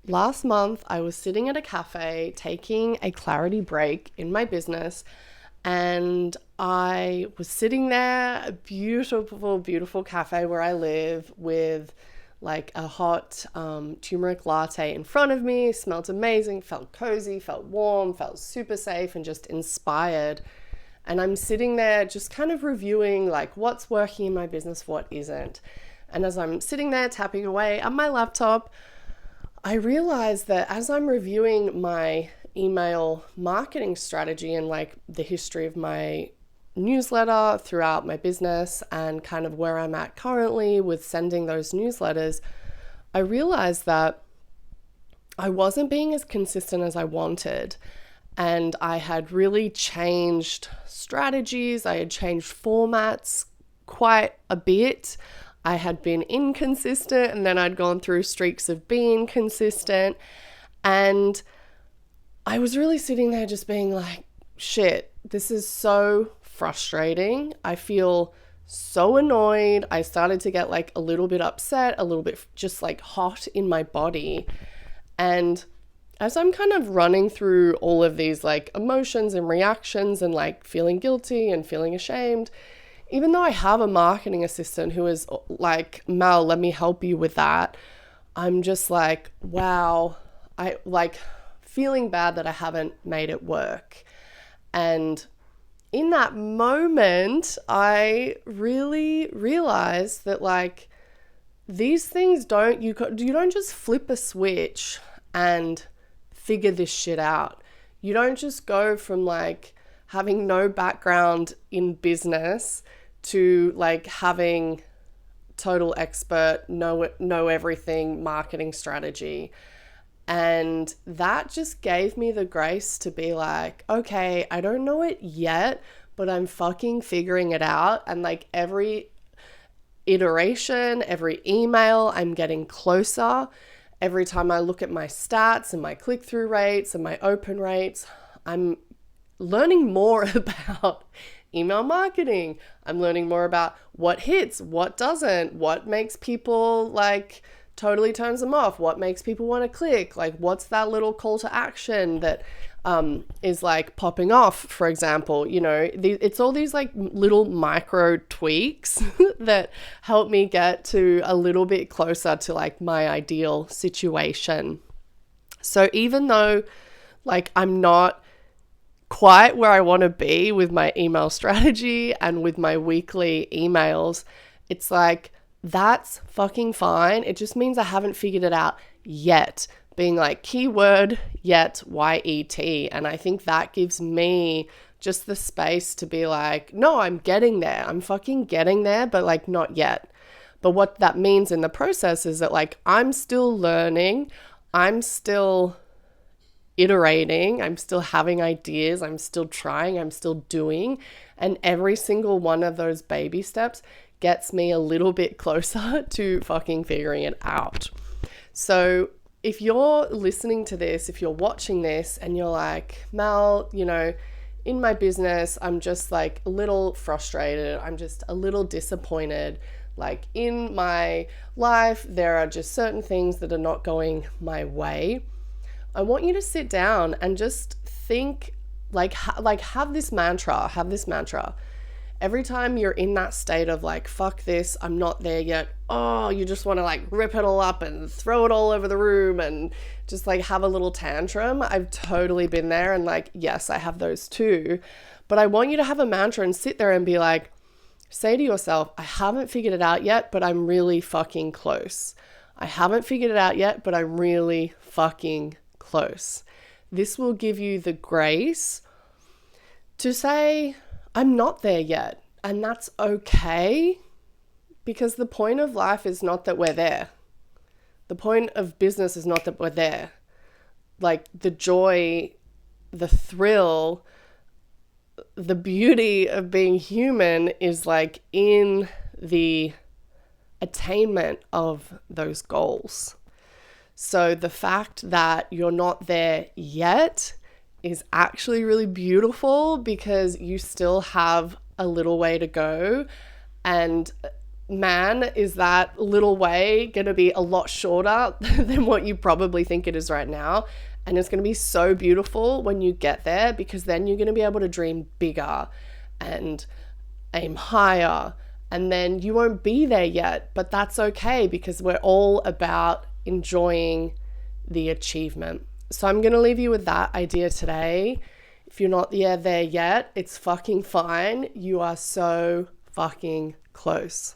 last month I was sitting at a cafe taking a clarity break in my business, and I was sitting there, a beautiful, beautiful cafe where I live, with like a hot turmeric latte in front of me. Smelled amazing, felt cozy, felt warm, felt super safe and just inspired. And I'm sitting there just kind of reviewing like what's working in my business, what isn't. And as I'm sitting there tapping away on my laptop, I realized that as I'm reviewing my email marketing strategy and like the history of my newsletter throughout my business and kind of where I'm at currently with sending those newsletters, I realized that I wasn't being as consistent as I wanted. And I had really changed strategies, I had changed formats quite a bit. I had been inconsistent, and then I'd gone through streaks of being consistent. And I was really sitting there just being like, shit, this is so frustrating. I feel so annoyed. I started to get like a little bit upset, a little bit just like hot in my body. And as I'm kind of running through all of these like emotions and reactions and like feeling guilty and feeling ashamed, even though I have a marketing assistant who is like, Mel, let me help you with that, I'm just like, wow, I like feeling bad that I haven't made it work. And in that moment, I really realized that like these things you don't just flip a switch and figure this shit out. You don't just go from like having no background in business to like having total expert, know everything marketing strategy. And that just gave me the grace to be like, okay, I don't know it yet, but I'm fucking figuring it out. And like every iteration, every email, I'm getting closer. Every time I look at my stats and my click-through rates and my open rates, I'm learning more about email marketing. I'm learning more about what hits, what doesn't, what makes people like totally turns them off, what makes people want to click, like what's that little call to action that is like popping off, for example. You know, it's all these like little micro tweaks that help me get to a little bit closer to like my ideal situation. So even though like I'm not quite where I want to be with my email strategy and with my weekly emails, it's like, that's fucking fine. It just means I haven't figured it out yet. Being like keyword yet, Y-E-T. And I think that gives me just the space to be like, no, I'm getting there. I'm fucking getting there, but like not yet. But what that means in the process is that like I'm still learning. I'm still iterating. I'm still having ideas. I'm still trying. I'm still doing. And every single one of those baby steps gets me a little bit closer to fucking figuring it out. So if you're listening to this, if you're watching this and you're like, Mel, you know, in my business, I'm just like a little frustrated. I'm just a little disappointed. Like in my life, there are just certain things that are not going my way. I want you to sit down and just think, like have this mantra. Every time you're in that state of like, fuck this, I'm not there yet. Oh, you just want to like rip it all up and throw it all over the room and just like have a little tantrum. I've totally been there. And like, yes, I have those too. But I want you to have a mantra and sit there and be like, say to yourself, I haven't figured it out yet, but I'm really fucking close. I haven't figured it out yet, but I'm really fucking close. This will give you the grace to say, I'm not there yet. And that's okay, because the point of life is not that we're there. The point of business is not that we're there. Like the joy, the thrill, the beauty of being human is like in the attainment of those goals. So the fact that you're not there yet is actually really beautiful, because you still have a little way to go. And man, is that little way going to be a lot shorter than what you probably think it is right now. And it's going to be so beautiful when you get there, because then you're going to be able to dream bigger and aim higher. And then you won't be there yet, but that's okay, because we're all about enjoying the achievement. So I'm going to leave you with that idea today. If you're not there yet, it's fucking fine. You are so fucking close.